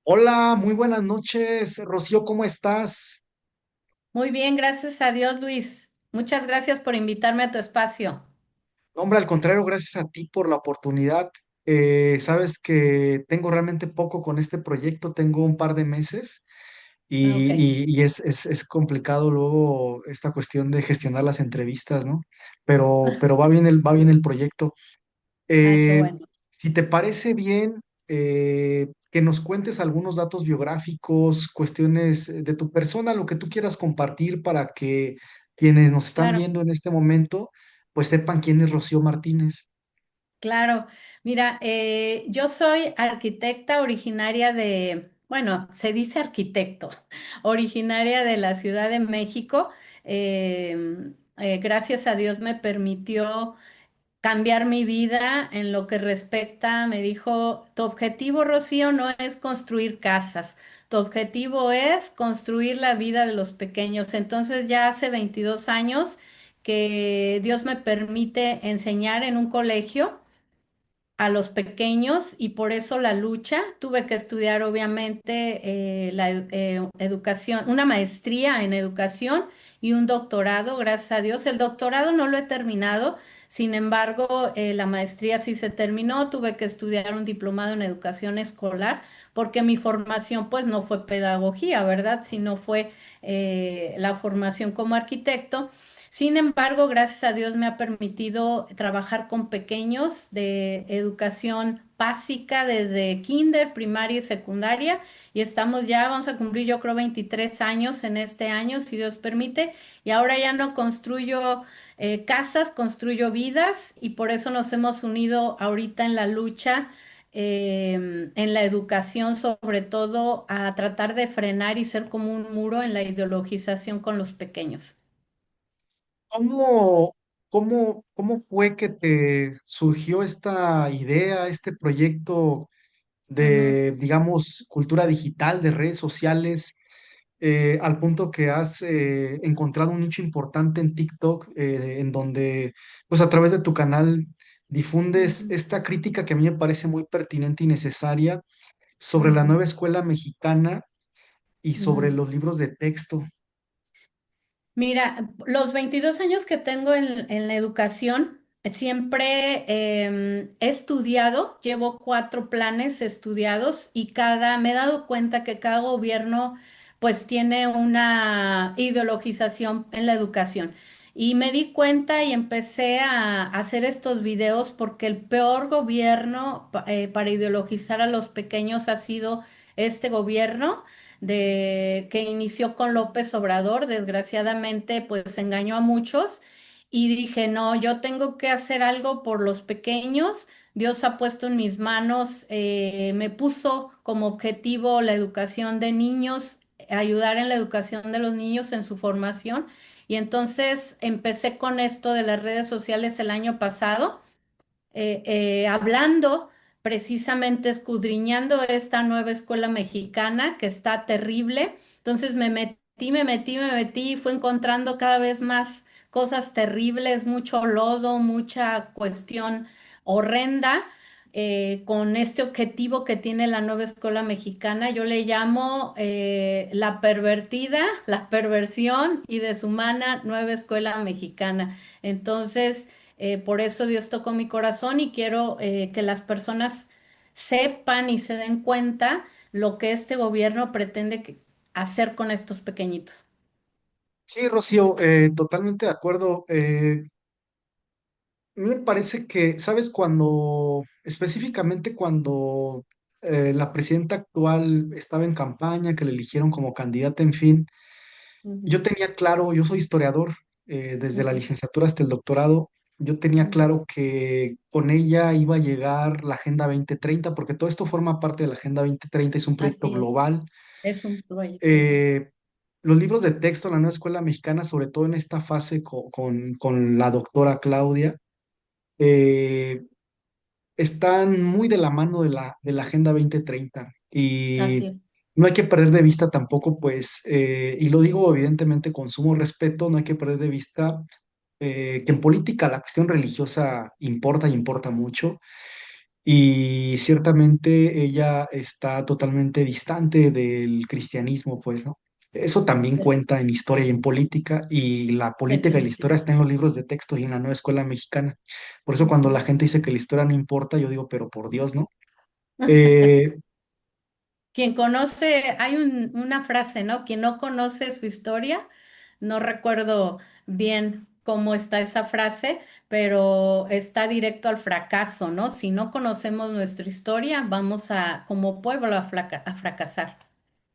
Hola, muy buenas noches, Rocío, ¿cómo estás? Muy bien, gracias a Dios, Luis. Muchas gracias por invitarme a tu espacio. Hombre, al contrario, gracias a ti por la oportunidad. Sabes que tengo realmente poco con este proyecto, tengo un par de meses Ah, ok. y es complicado luego esta cuestión de gestionar las entrevistas, ¿no? Pero va bien el proyecto. Ah, qué Eh, bueno. si te parece bien, que nos cuentes algunos datos biográficos, cuestiones de tu persona, lo que tú quieras compartir para que quienes nos están Claro, viendo en este momento, pues sepan quién es Rocío Martínez. claro. Mira, yo soy arquitecta originaria bueno, se dice arquitecto, originaria de la Ciudad de México. Gracias a Dios me permitió cambiar mi vida en lo que respecta, me dijo, tu objetivo, Rocío, no es construir casas, tu objetivo es construir la vida de los pequeños. Entonces ya hace 22 años que Dios me permite enseñar en un colegio a los pequeños y por eso la lucha. Tuve que estudiar obviamente educación, una maestría en educación y un doctorado, gracias a Dios. El doctorado no lo he terminado, sin embargo, la maestría sí se terminó. Tuve que estudiar un diplomado en educación escolar porque mi formación pues no fue pedagogía, ¿verdad? Sino fue la formación como arquitecto. Sin embargo, gracias a Dios me ha permitido trabajar con pequeños de educación básica desde kinder, primaria y secundaria. Y estamos ya, vamos a cumplir yo creo 23 años en este año, si Dios permite. Y ahora ya no construyo casas, construyo vidas y por eso nos hemos unido ahorita en la lucha. En la educación, sobre todo, a tratar de frenar y ser como un muro en la ideologización con los pequeños. ¿Cómo, cómo fue que te surgió esta idea, este proyecto Ujú. de, digamos, cultura digital, de redes sociales? Al punto que has encontrado un nicho importante en TikTok, en donde, pues a través de tu canal, difundes Ujú, esta crítica que a mí me parece muy pertinente y necesaria sobre la ujú, nueva escuela mexicana y sobre ujú. los libros de texto. Mira, los 22 años que tengo en la educación, siempre he estudiado, llevo 4 planes estudiados y me he dado cuenta que cada gobierno pues tiene una ideologización en la educación. Y me di cuenta y empecé a hacer estos videos porque el peor gobierno para ideologizar a los pequeños ha sido este gobierno que inició con López Obrador, desgraciadamente pues engañó a muchos y dije, no, yo tengo que hacer algo por los pequeños. Dios ha puesto en mis manos, me puso como objetivo la educación de niños, ayudar en la educación de los niños en su formación. Y entonces empecé con esto de las redes sociales el año pasado, hablando, precisamente escudriñando esta nueva escuela mexicana que está terrible. Entonces me metí y fue encontrando cada vez más cosas terribles, mucho lodo, mucha cuestión horrenda. Con este objetivo que tiene la nueva escuela mexicana, yo le llamo la pervertida, la perversión y deshumana nueva escuela mexicana. Entonces, por eso Dios tocó mi corazón y quiero que las personas sepan y se den cuenta lo que este gobierno pretende hacer con estos pequeñitos. Sí, Rocío, totalmente de acuerdo. A mí me parece que, ¿sabes? Específicamente cuando la presidenta actual estaba en campaña, que le eligieron como candidata, en fin, Ujú, yo tenía claro, yo soy historiador, desde la ujú, licenciatura hasta el doctorado, yo tenía ujú. claro que con ella iba a llegar la Agenda 2030, porque todo esto forma parte de la Agenda 2030, es un proyecto Así global. es un proyecto global. Eh, los libros de texto, la nueva escuela mexicana, sobre todo en esta fase con la doctora Claudia, eh, están muy de la mano de la Agenda 2030 Así y es. no hay que perder de vista tampoco, pues, y lo digo evidentemente con sumo respeto, no hay que perder de vista que en política la cuestión religiosa importa y importa mucho. y ciertamente ella está totalmente distante del cristianismo, pues, ¿no? Eso también de- cuenta en historia y en política, y la política y la historia está en definitivamente. los libros de texto y en la nueva escuela mexicana. Por eso cuando la Ujú. gente dice que la historia no importa, yo digo, pero por Dios, ¿no? Eh, Quien conoce, hay una frase, ¿no? Quien no conoce su historia, no recuerdo bien cómo está esa frase, pero está directo al fracaso, ¿no? Si no conocemos nuestra historia, vamos a, como pueblo, a fracasar.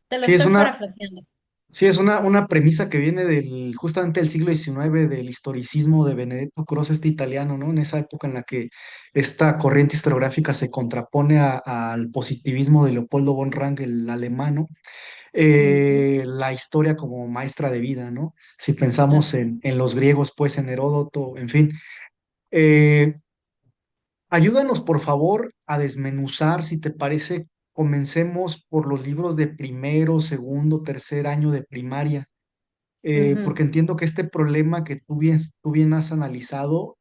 Te lo sí, es estoy una, parafraseando. sí, es una premisa que viene justamente del siglo XIX, del historicismo de Benedetto Croce, este italiano, ¿no? En esa época en la que esta corriente historiográfica se contrapone al positivismo de Leopoldo von Ranke, el alemán, ¿no? Ujú. La historia como maestra de vida, ¿no? Si pensamos Así. en los griegos, pues en Heródoto, en fin. Eh, Ayúdanos, por favor, a desmenuzar, si te parece, comencemos por los libros de primero, segundo, tercer año de primaria, Ujú, porque entiendo que este problema que tú bien has analizado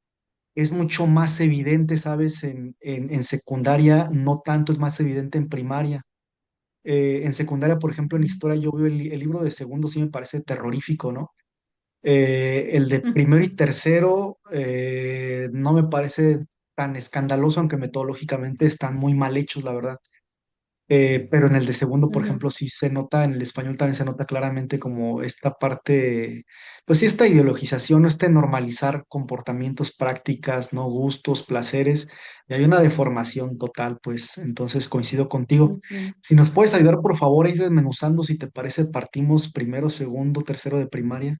es mucho más evidente, ¿sabes? En secundaria, no tanto, es más evidente en primaria. En secundaria, por ejemplo, en historia, yo veo el libro de segundo, sí me parece terrorífico, ¿no? El de primero y ujú, tercero no me parece tan escandaloso, aunque metodológicamente están muy mal hechos, la verdad. Pero en el de segundo, por ujú, ejemplo, sí se nota, en el español también se nota claramente como esta parte, pues sí, esta ideologización, ¿no? Este normalizar comportamientos, prácticas, ¿no? Gustos, placeres, y hay una deformación total, pues entonces coincido contigo. ujú. Si nos puedes ayudar, por favor, a ir desmenuzando, si te parece, partimos primero, segundo, tercero de primaria,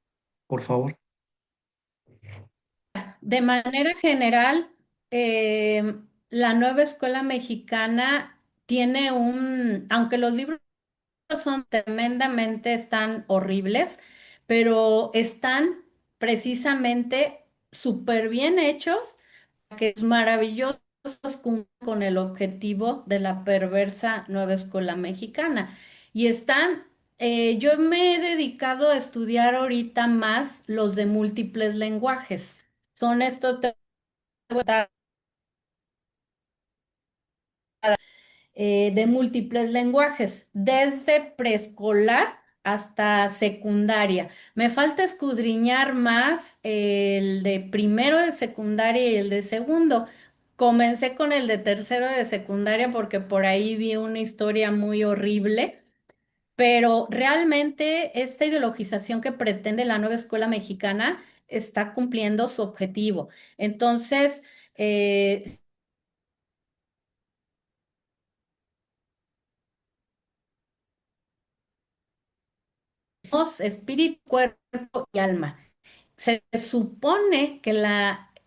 por favor. De manera general, la nueva escuela mexicana tiene aunque los libros son tremendamente, están horribles, pero están precisamente súper bien hechos, que es maravillosos con el objetivo de la perversa nueva escuela mexicana. Y yo me he dedicado a estudiar ahorita más los de múltiples lenguajes. Son estos de múltiples lenguajes, desde preescolar hasta secundaria. Me falta escudriñar más el de primero de secundaria y el de segundo. Comencé con el de tercero de secundaria porque por ahí vi una historia muy horrible, pero realmente esta ideologización que pretende la nueva escuela mexicana está cumpliendo su objetivo. Entonces, eh, somos espíritu, cuerpo y alma. Se supone que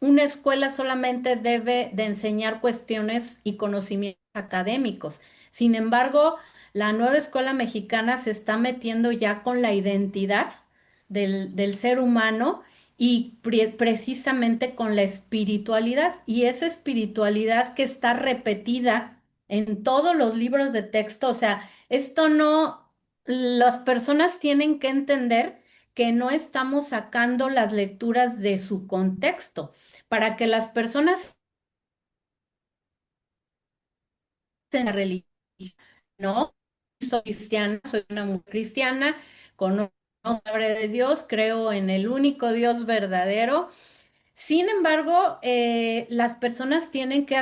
una escuela solamente debe de enseñar cuestiones y conocimientos académicos. Sin embargo, la nueva escuela mexicana se está metiendo ya con la identidad del ser humano y precisamente con la espiritualidad. Y esa espiritualidad que está repetida en todos los libros de texto, o sea, esto no, las personas tienen que entender que no estamos sacando las lecturas de su contexto, para que las personas en la religión, no, soy cristiana, soy una mujer cristiana, conozco la palabra de Dios, creo en el único Dios verdadero. Sin embargo, las personas tienen que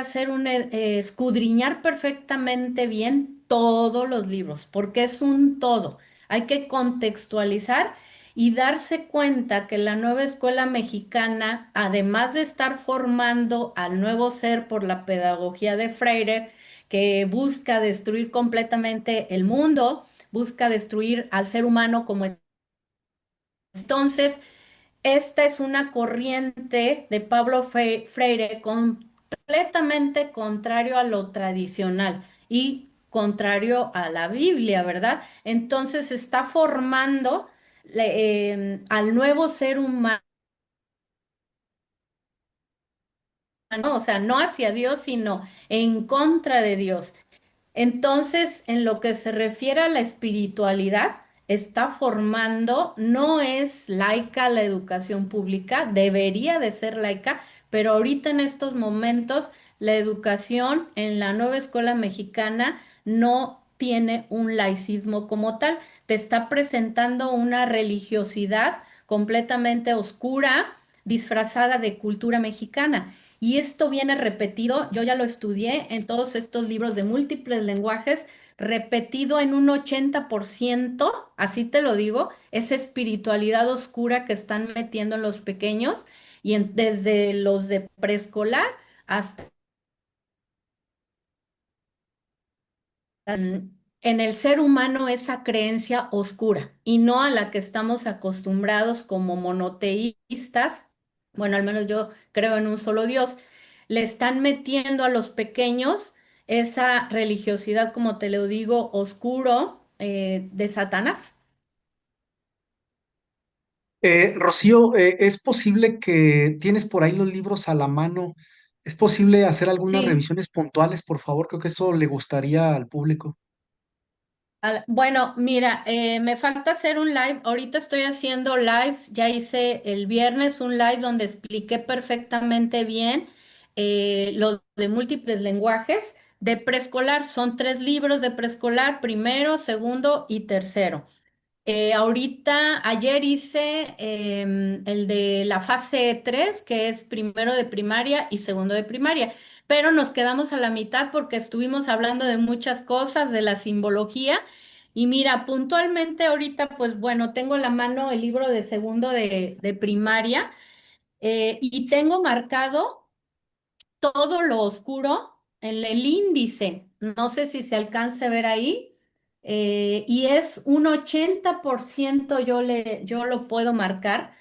escudriñar perfectamente bien todos los libros, porque es un todo. Hay que contextualizar y darse cuenta que la nueva escuela mexicana, además de estar formando al nuevo ser por la pedagogía de Freire, que busca destruir completamente el mundo, busca destruir al ser humano como es. Entonces, esta es una corriente de Pablo Freire completamente contrario a lo tradicional y contrario a la Biblia, ¿verdad? Entonces está formando al nuevo ser humano, o sea, no hacia Dios, sino en contra de Dios. Entonces, en lo que se refiere a la espiritualidad, está formando, no es laica la educación pública, debería de ser laica, pero ahorita en estos momentos la educación en la nueva escuela mexicana no tiene un laicismo como tal. Te está presentando una religiosidad completamente oscura, disfrazada de cultura mexicana. Y esto viene repetido, yo ya lo estudié en todos estos libros de múltiples lenguajes, repetido en un 80%, así te lo digo, esa espiritualidad oscura que están metiendo en los pequeños y desde los de preescolar hasta en el ser humano esa creencia oscura y no a la que estamos acostumbrados como monoteístas. Bueno, al menos yo creo en un solo Dios. Le están metiendo a los pequeños esa religiosidad, como te lo digo, oscuro, de Satanás. Rocío, ¿es posible que tienes por ahí los libros a la mano? ¿Es posible hacer algunas Sí. revisiones puntuales, por favor? Creo que eso le gustaría al público. Bueno, mira, me falta hacer un live. Ahorita estoy haciendo lives. Ya hice el viernes un live donde expliqué perfectamente bien lo de múltiples lenguajes. De preescolar, son 3 libros de preescolar, primero, segundo y tercero. Ahorita, ayer hice el de la fase 3, que es primero de primaria y segundo de primaria, pero nos quedamos a la mitad porque estuvimos hablando de muchas cosas, de la simbología. Y mira, puntualmente ahorita, pues bueno, tengo en la mano el libro de segundo de primaria, y tengo marcado todo lo oscuro en el índice. No sé si se alcance a ver ahí. Y es un 80% yo lo puedo marcar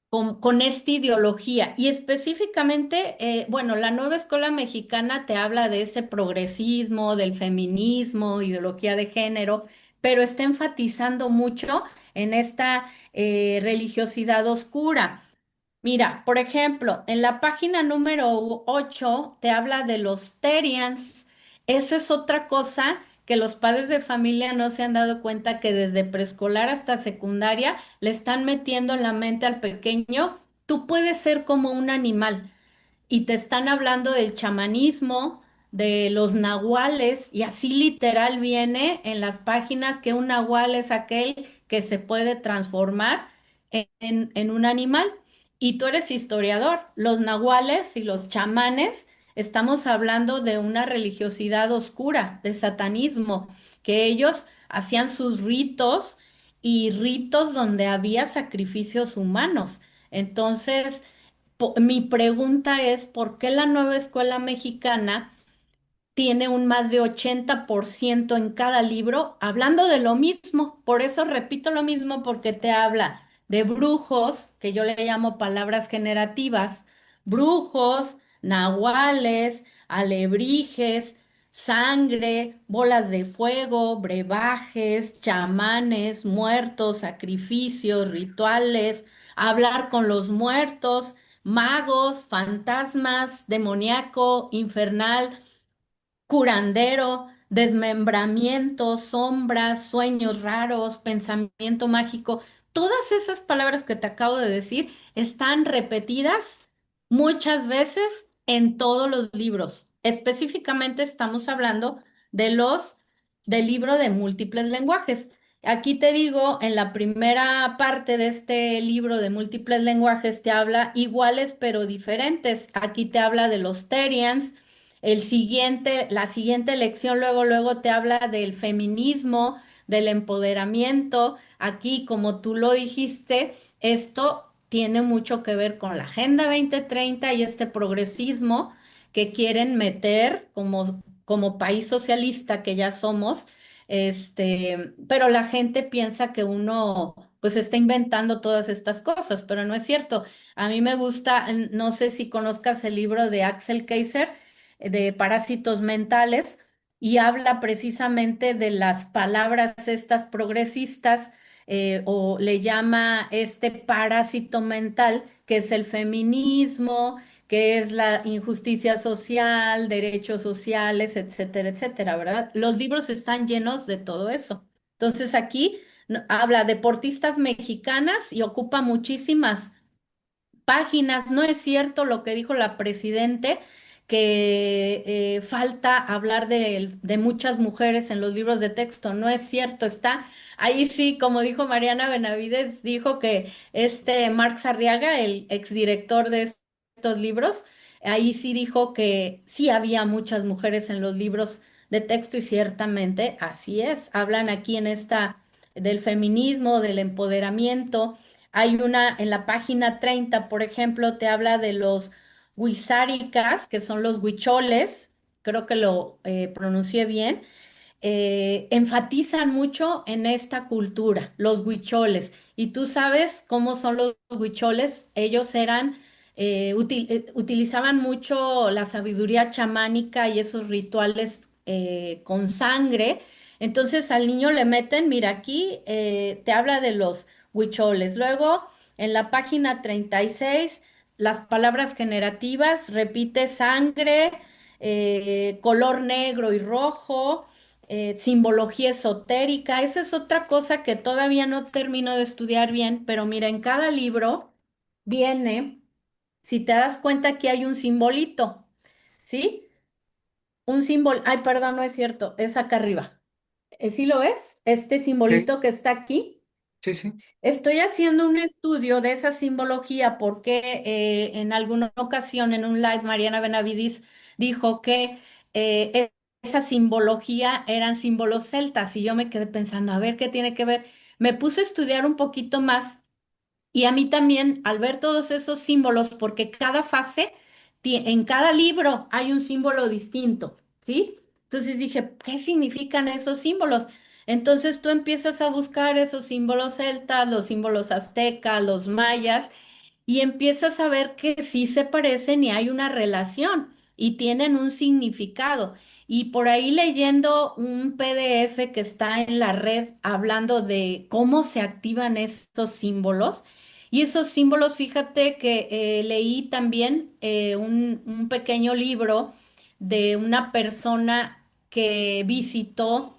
con esta ideología. Y específicamente, bueno, la nueva escuela mexicana te habla de ese progresismo, del feminismo, ideología de género, pero está enfatizando mucho en esta religiosidad oscura. Mira, por ejemplo, en la página número 8 te habla de los Terians. Esa es otra cosa que los padres de familia no se han dado cuenta que desde preescolar hasta secundaria le están metiendo en la mente al pequeño, tú puedes ser como un animal y te están hablando del chamanismo, de los nahuales, y así literal viene en las páginas que un nahual es aquel que se puede transformar en un animal. Y tú eres historiador, los nahuales y los chamanes, estamos hablando de una religiosidad oscura, de satanismo, que ellos hacían sus ritos y ritos donde había sacrificios humanos. Entonces, mi pregunta es, ¿por qué la nueva escuela mexicana tiene un más de 80% en cada libro hablando de lo mismo? Por eso repito lo mismo, porque te habla de brujos, que yo le llamo palabras generativas, brujos, nahuales, alebrijes, sangre, bolas de fuego, brebajes, chamanes, muertos, sacrificios, rituales, hablar con los muertos, magos, fantasmas, demoníaco, infernal, curandero, desmembramiento, sombras, sueños raros, pensamiento mágico. Todas esas palabras que te acabo de decir están repetidas muchas veces en todos los libros. Específicamente estamos hablando de del libro de múltiples lenguajes. Aquí te digo, en la primera parte de este libro de múltiples lenguajes te habla iguales pero diferentes. Aquí te habla de los Terians. La siguiente lección luego te habla del feminismo, del empoderamiento. Aquí, como tú lo dijiste, esto tiene mucho que ver con la Agenda 2030 y este progresismo que quieren meter como país socialista que ya somos, pero la gente piensa que uno pues está inventando todas estas cosas, pero no es cierto. A mí me gusta, no sé si conozcas el libro de Axel Kaiser, de Parásitos Mentales, y habla precisamente de las palabras estas progresistas, o le llama este parásito mental, que es el feminismo, que es la injusticia social, derechos sociales, etcétera, etcétera, ¿verdad? Los libros están llenos de todo eso. Entonces aquí habla deportistas mexicanas y ocupa muchísimas páginas. No es cierto lo que dijo la presidente, que falta hablar de muchas mujeres en los libros de texto. No es cierto, está ahí sí, como dijo Mariana Benavides, dijo que Marx Arriaga, el exdirector de estos libros, ahí sí dijo que sí había muchas mujeres en los libros de texto y ciertamente así es. Hablan aquí en esta del feminismo, del empoderamiento. Hay una en la página 30, por ejemplo, te habla de los huizáricas, que son los huicholes, creo que lo pronuncié bien, enfatizan mucho en esta cultura, los huicholes. Y tú sabes cómo son los huicholes. Ellos eran, utilizaban mucho la sabiduría chamánica y esos rituales con sangre. Entonces al niño le meten, mira, aquí te habla de los huicholes. Luego, en la página 36 las palabras generativas, repite sangre, color negro y rojo, simbología esotérica. Esa es otra cosa que todavía no termino de estudiar bien, pero mira, en cada libro viene, si te das cuenta, aquí hay un simbolito, ¿sí? Un símbolo, ay, perdón, no es cierto, es acá arriba. ¿Sí lo ves? Este Ok, simbolito que está aquí. sí, sí. Estoy haciendo un estudio de esa simbología porque en alguna ocasión en un live Mariana Benavides dijo que esa simbología eran símbolos celtas y yo me quedé pensando, a ver qué tiene que ver. Me puse a estudiar un poquito más y a mí también, al ver todos esos símbolos, porque cada fase, en cada libro hay un símbolo distinto, ¿sí? Entonces dije, ¿qué significan esos símbolos? Entonces tú empiezas a buscar esos símbolos celtas, los símbolos aztecas, los mayas, y empiezas a ver que sí se parecen y hay una relación y tienen un significado. Y por ahí leyendo un PDF que está en la red hablando de cómo se activan esos símbolos. Y esos símbolos, fíjate que leí también un pequeño libro de una persona que visitó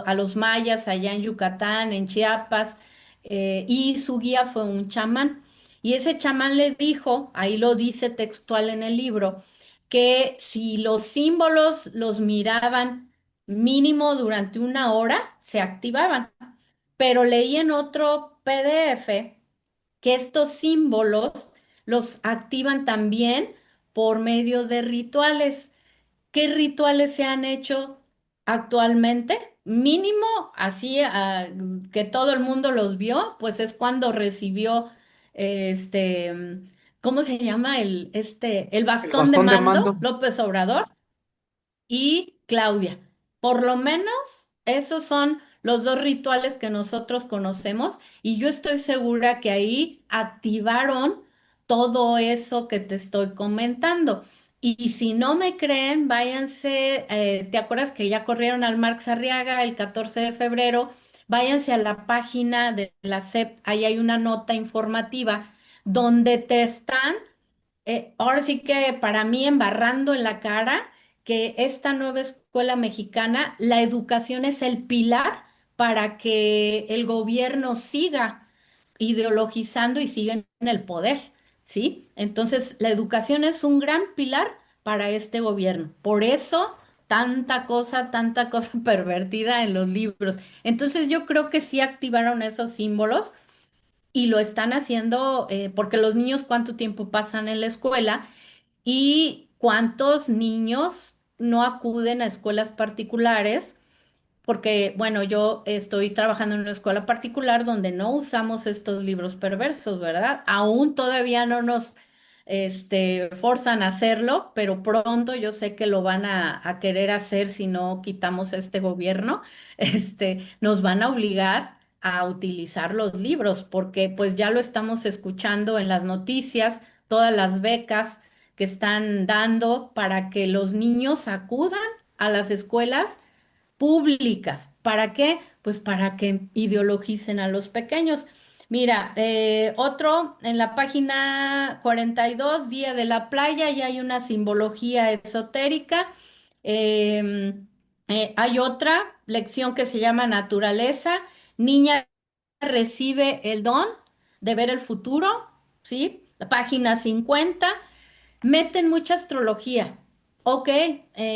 a los mayas allá en Yucatán, en Chiapas, y su guía fue un chamán. Y ese chamán le dijo, ahí lo dice textual en el libro, que si los símbolos los miraban mínimo durante una hora, se activaban. Pero leí en otro PDF que estos símbolos los activan también por medio de rituales. ¿Qué rituales se han hecho actualmente? Mínimo, así que todo el mundo los vio, pues es cuando recibió este, ¿cómo se llama? El El bastón de bastón de mando. mando, López Obrador y Claudia. Por lo menos esos son los dos rituales que nosotros conocemos y yo estoy segura que ahí activaron todo eso que te estoy comentando. Y si no me creen, váyanse, ¿te acuerdas que ya corrieron al Marx Arriaga el 14 de febrero? Váyanse a la página de la SEP, ahí hay una nota informativa donde te están ahora sí que para mí embarrando en la cara que esta nueva escuela mexicana, la educación es el pilar para que el gobierno siga ideologizando y siga en el poder, ¿sí? Entonces, la educación es un gran pilar para este gobierno. Por eso, tanta cosa pervertida en los libros. Entonces, yo creo que sí activaron esos símbolos y lo están haciendo porque los niños cuánto tiempo pasan en la escuela y cuántos niños no acuden a escuelas particulares porque, bueno, yo estoy trabajando en una escuela particular donde no usamos estos libros perversos, ¿verdad? Aún todavía no nos forzan a hacerlo, pero pronto yo sé que lo van a querer hacer si no quitamos este gobierno. Nos van a obligar a utilizar los libros, porque pues ya lo estamos escuchando en las noticias, todas las becas que están dando para que los niños acudan a las escuelas públicas. ¿Para qué? Pues para que ideologicen a los pequeños. Mira, otro en la página 42, Día de la Playa, ya hay una simbología esotérica. Em, Hay otra lección que se llama Naturaleza. Niña recibe el don de ver el futuro, ¿sí? La página 50. Meten mucha astrología. Ok,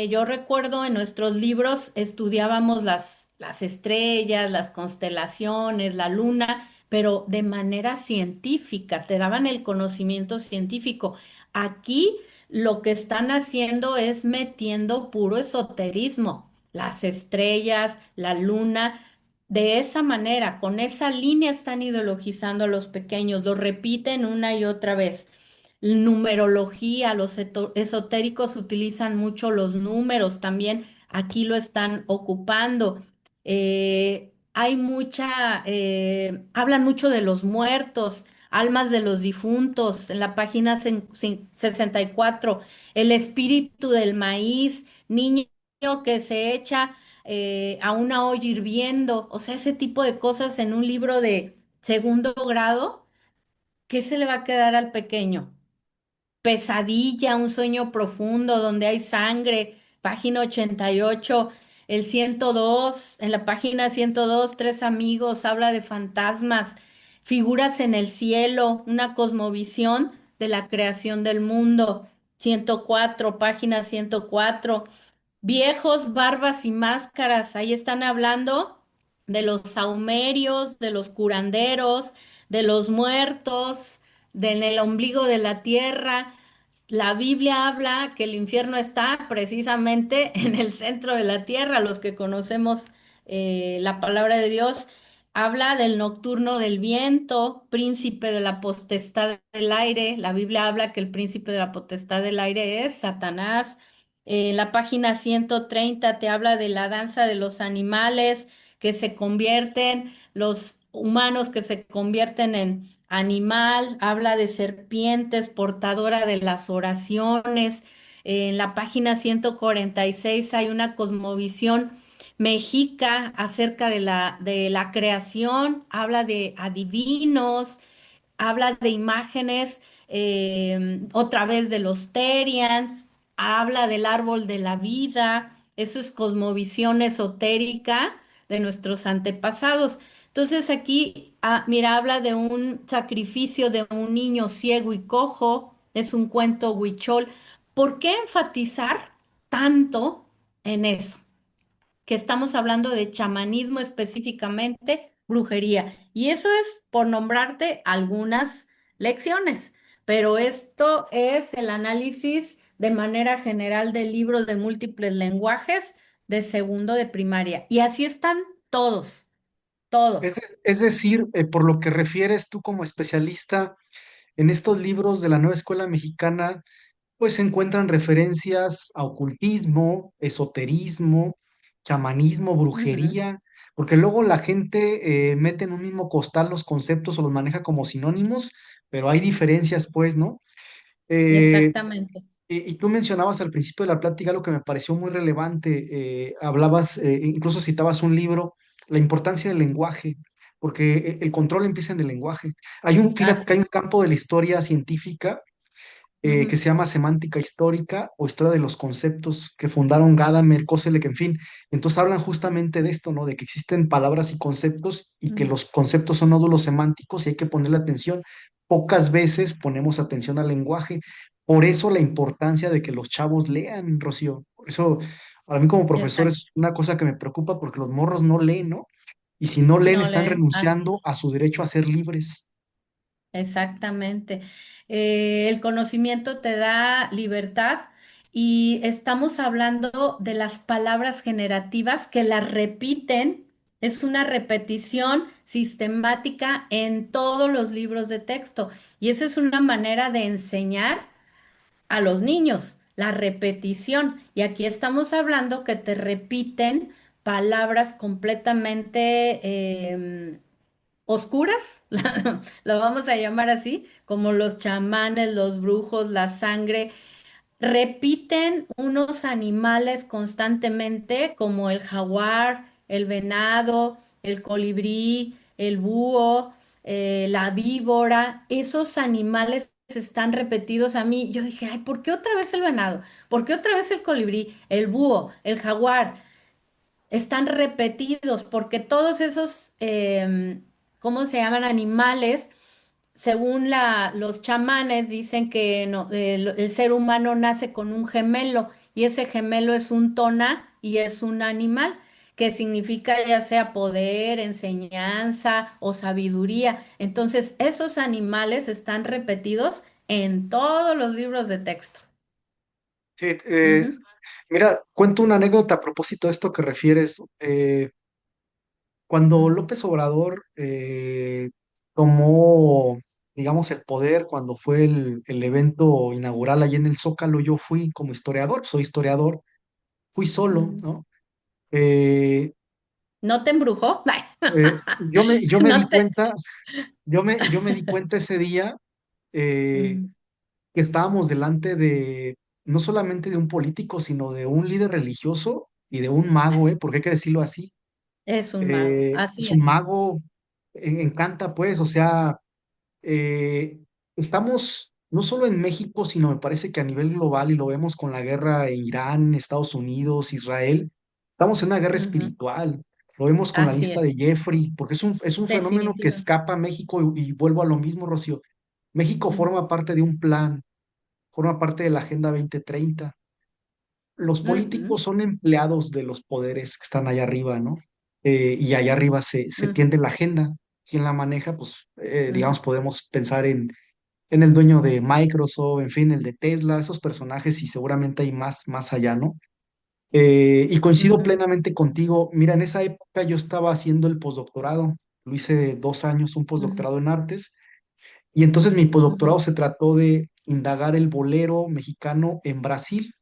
yo recuerdo en nuestros libros estudiábamos las estrellas, las constelaciones, la luna, pero de manera científica, te daban el conocimiento científico. Aquí lo que están haciendo es metiendo puro esoterismo, las estrellas, la luna, de esa manera, con esa línea están ideologizando a los pequeños, lo repiten una y otra vez. Numerología, los esotéricos utilizan mucho los números, también aquí lo están ocupando. Hay hablan mucho de los muertos, almas de los difuntos, en la página 64, el espíritu del maíz, niño que se echa a una olla hirviendo, o sea, ese tipo de cosas en un libro de segundo grado, ¿qué se le va a quedar al pequeño? Pesadilla, un sueño profundo donde hay sangre, página 88, el 102, en la página 102, tres amigos, habla de fantasmas, figuras en el cielo, una cosmovisión de la creación del mundo, 104, página 104. Viejos, barbas y máscaras, ahí están hablando de los saumerios, de los curanderos, de los muertos, del el ombligo de la tierra. La Biblia habla que el infierno está precisamente en el centro de la tierra. Los que conocemos la palabra de Dios, habla del nocturno del viento, príncipe de la potestad del aire. La Biblia habla que el príncipe de la potestad del aire es Satanás. La página 130 te habla de la danza de los animales que se convierten, los humanos que se convierten en animal, habla de serpientes, portadora de las oraciones. En la página 146 hay una cosmovisión mexica acerca de la creación, habla de adivinos, habla de imágenes, otra vez de los Terian, habla del árbol de la vida, eso es cosmovisión esotérica de nuestros antepasados. Entonces aquí, mira, habla de un sacrificio de un niño ciego y cojo, es un cuento huichol. ¿Por qué enfatizar tanto en eso? Que estamos hablando de chamanismo específicamente, brujería. Y eso es por nombrarte algunas lecciones, pero esto es el análisis de manera general del libro de múltiples lenguajes de segundo de primaria. Y así están todos, todos. Es decir, por lo que refieres tú como especialista en estos libros de la nueva escuela mexicana, pues se encuentran referencias a ocultismo, esoterismo, chamanismo, Ujú, brujería, porque luego la gente mete en un mismo costal los conceptos o los maneja como sinónimos, pero hay diferencias, pues, ¿no? Eh, exactamente. y tú mencionabas al principio de la plática algo que me pareció muy relevante. Hablabas, incluso citabas un libro, la importancia del lenguaje, porque el control empieza en el lenguaje. Fíjate que Así. hay un campo de la historia científica que Ujú, se llama semántica histórica o historia de los conceptos que fundaron Gadamer, Koselleck, en fin. Entonces hablan justamente de esto, ¿no? De que existen palabras y conceptos y que ujú. los conceptos son nódulos semánticos y hay que ponerle atención. Pocas veces ponemos atención al lenguaje. Por eso la importancia de que los chavos lean, Rocío. Por eso, a mí como profesor Exacto. es una cosa que me preocupa porque los morros no leen, ¿no? Y si no leen, No están le. renunciando a su derecho a ser libres. Exactamente. El conocimiento te da libertad y estamos hablando de las palabras generativas que las repiten. Es una repetición sistemática en todos los libros de texto y esa es una manera de enseñar a los niños, la repetición. Y aquí estamos hablando que te repiten palabras completamente oscuras, lo vamos a llamar así, como los chamanes, los brujos, la sangre, repiten unos animales constantemente, como el jaguar, el venado, el colibrí, el búho, la víbora. Esos animales están repetidos a mí. Yo dije, ay, ¿por qué otra vez el venado? ¿Por qué otra vez el colibrí, el búho, el jaguar? Están repetidos porque todos esos, ¿cómo se llaman? Animales, según los chamanes, dicen que el ser humano nace con un gemelo y ese gemelo es un tona y es un animal, que significa ya sea poder, enseñanza o sabiduría. Entonces, esos animales están repetidos en todos los libros de texto. Sí, Ujú, mira, cuento una anécdota a propósito de esto que refieres. Cuando ujú, López Obrador tomó, digamos, el poder, cuando fue el evento inaugural allí en el Zócalo, yo fui como historiador, soy historiador, fui solo, ujú. ¿no? Eh, ¿No te embrujó? yo me di No te. cuenta, yo me di cuenta ese día eh, Mm, que estábamos delante de, no solamente de un político, sino de un líder religioso y de un mago, porque hay que decirlo así. Es un mago, Es así un es. mago, encanta, pues, o sea, estamos no solo en México, sino me parece que a nivel global, y lo vemos con la guerra en Irán, Estados Unidos, Israel, estamos en una guerra Ujú, espiritual. Lo vemos con la así lista es, de Jeffrey, porque es un fenómeno que definitiva. escapa a México y vuelvo a lo mismo, Rocío. México Ujú, forma parte de un plan, forma parte de la Agenda 2030. Los ujú, políticos son empleados de los poderes que están allá arriba, ¿no? Y allá arriba se ujú, tiende la agenda. ¿Quién la maneja? Pues, ujú, digamos, podemos pensar en el dueño de Microsoft, en fin, el de Tesla, esos personajes y seguramente hay más allá, ¿no? Y coincido ujú, plenamente contigo. Mira, en esa época yo estaba haciendo el postdoctorado, lo hice de 2 años, un ujú, postdoctorado en artes, y entonces mi ujú, postdoctorado se trató de indagar el bolero mexicano en Brasil.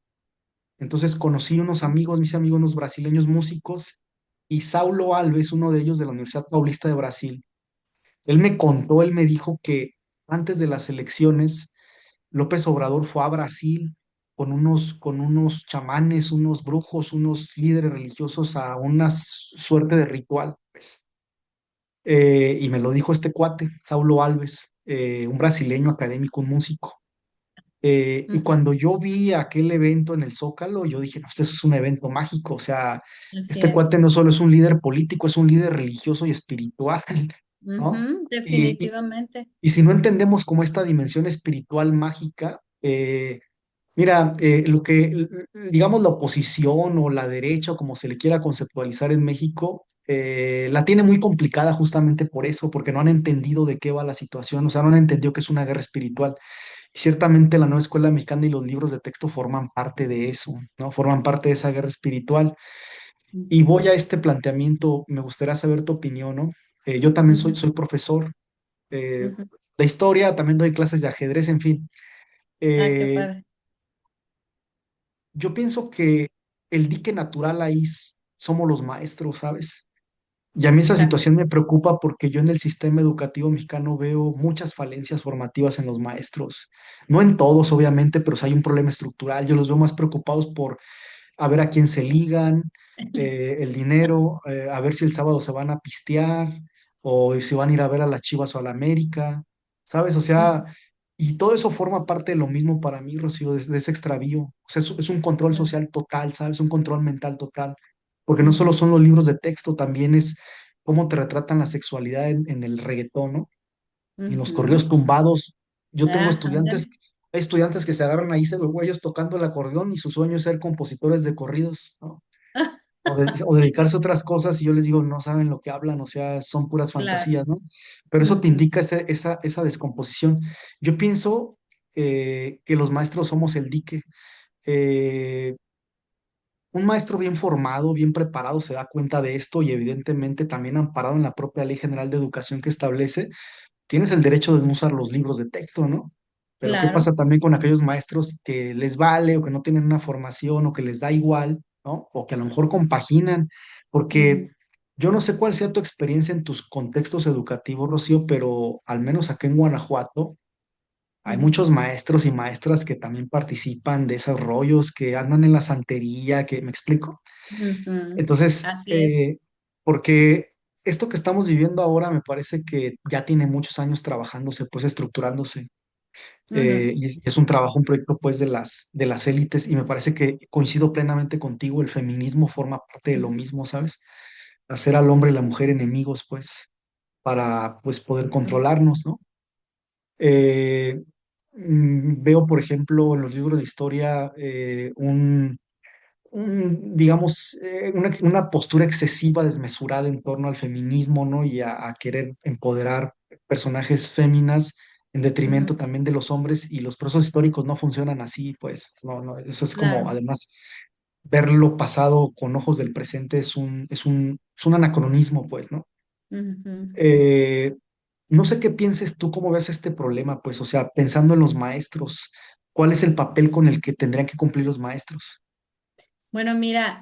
Entonces conocí unos ujú, amigos, mis amigos, unos brasileños músicos, y Saulo Alves, uno de ellos de la Universidad Paulista de Brasil, él me contó, él me dijo que antes de las elecciones, López Obrador fue a Brasil con unos chamanes, unos brujos, unos líderes religiosos a una suerte de ritual, pues. Y me lo dijo este cuate, Saulo Alves, un brasileño académico, un músico. Y ujú. cuando yo vi aquel evento en el Zócalo, yo dije, no, este es un evento mágico, o sea, Así este es. cuate no solo es un líder político, es un líder religioso y espiritual, ¿no? Ujú, Y, y, definitivamente. y si no entendemos como esta dimensión espiritual mágica, mira, digamos, la oposición o la derecha, o como se le quiera conceptualizar en México, la tiene muy complicada justamente por eso, porque no han entendido de qué va la situación, o sea, no han entendido que es una guerra espiritual. Ciertamente la nueva escuela mexicana y los libros de texto forman parte de eso, ¿no? Forman parte de esa guerra espiritual. Y Ujú, voy a este planteamiento, me gustaría saber tu opinión, ¿no? Yo también soy, ujú, soy profesor ujú. de historia, también doy clases de ajedrez, en fin. Ah, qué Eh, padre. yo pienso que el dique natural ahí somos los maestros, ¿sabes? Y a mí esa Exacto. situación me preocupa porque yo en el sistema educativo mexicano veo muchas falencias formativas en los maestros. No en todos, obviamente, pero sí hay un problema estructural. Yo los veo más preocupados por a ver a quién se ligan, el dinero, a ver si el sábado se van a pistear o si van a ir a ver a las Chivas o a la América, ¿sabes? O sea, Ujú, y todo eso forma parte de lo mismo para mí, Rocío, de ese extravío. O sea, es un control claro. social total, ¿sabes? Un control mental total. Porque no solo Ujú, son los libros de texto, también es cómo te retratan la sexualidad en el reggaetón, ¿no? Y en los corridos ujú. tumbados. Yo tengo Ah, estudiantes, ándale. hay estudiantes que se agarran ahí, se güeyes tocando el acordeón y su sueño es ser compositores de corridos, ¿no? O dedicarse a otras cosas y yo les digo, no saben lo que hablan, o sea, son puras Claro. fantasías, ¿no? Pero eso te Ujú, indica esa descomposición. Yo pienso que los maestros somos el dique. Eh, un maestro bien formado, bien preparado, se da cuenta de esto y evidentemente también amparado en la propia Ley General de Educación que establece tienes el derecho de no usar los libros de texto, ¿no? Pero ¿qué pasa claro. también con aquellos maestros que les vale o que no tienen una formación o que les da igual, ¿no? O que a lo mejor compaginan, porque Ujú, yo no sé cuál sea tu experiencia en tus contextos educativos, Rocío, pero al menos acá en Guanajuato hay ujú, muchos maestros y maestras que también participan de esos rollos, que andan en la santería, que me explico. ujú. Entonces, Así es. porque esto que estamos viviendo ahora me parece que ya tiene muchos años trabajándose, pues estructurándose. Ujú, Y es un trabajo, un proyecto pues de las élites y me parece que coincido plenamente contigo, el feminismo forma parte de lo ujú, mismo, ¿sabes? Hacer al hombre y la mujer enemigos pues para pues poder ujú, controlarnos, ¿no? Veo, por ejemplo, en los libros de historia digamos, una postura excesiva, desmesurada en torno al feminismo, ¿no? Y a querer empoderar personajes féminas en detrimento Ujú, también de los hombres, y los procesos históricos no funcionan así, pues, no, no, eso es como, claro. además, ver lo pasado con ojos del presente es un anacronismo, pues, ¿no? Ujú. Eh, no sé qué pienses tú, cómo ves este problema, pues, o sea, pensando en los maestros, ¿cuál es el papel con el que tendrían que cumplir los maestros? Bueno, mira,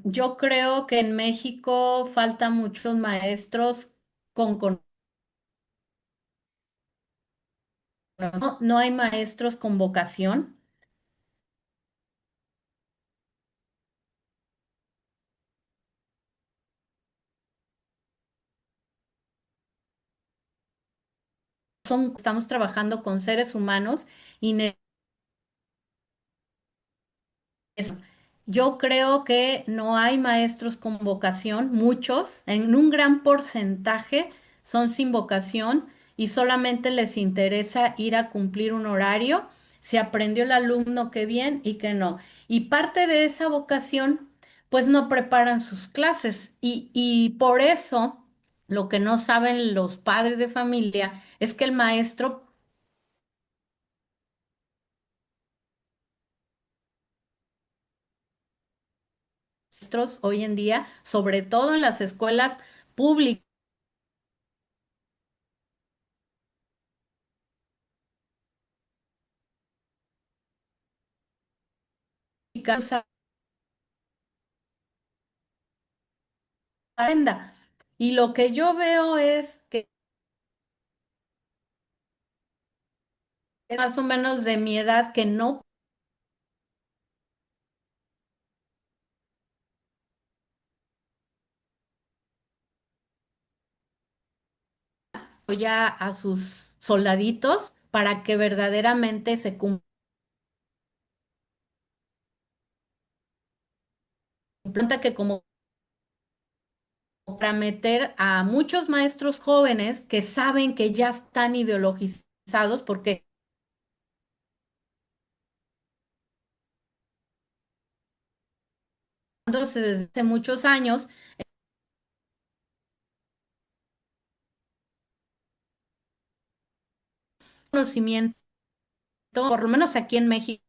yo creo que en México faltan muchos maestros con no hay maestros con vocación. Estamos trabajando con seres humanos y yo creo que no hay maestros con vocación, muchos, en un gran porcentaje son sin vocación y solamente les interesa ir a cumplir un horario, si aprendió el alumno qué bien y qué no. Y parte de esa vocación, pues no preparan sus clases y por eso lo que no saben los padres de familia es que el maestro maestros hoy en día, sobre todo en las escuelas públicas, agenda. Y lo que yo veo es que es más o menos de mi edad que no apoya a sus soldaditos para que verdaderamente se cumpla que como para meter a muchos maestros jóvenes que saben que ya están ideologizados porque desde hace muchos años conocimiento, por lo menos aquí en México,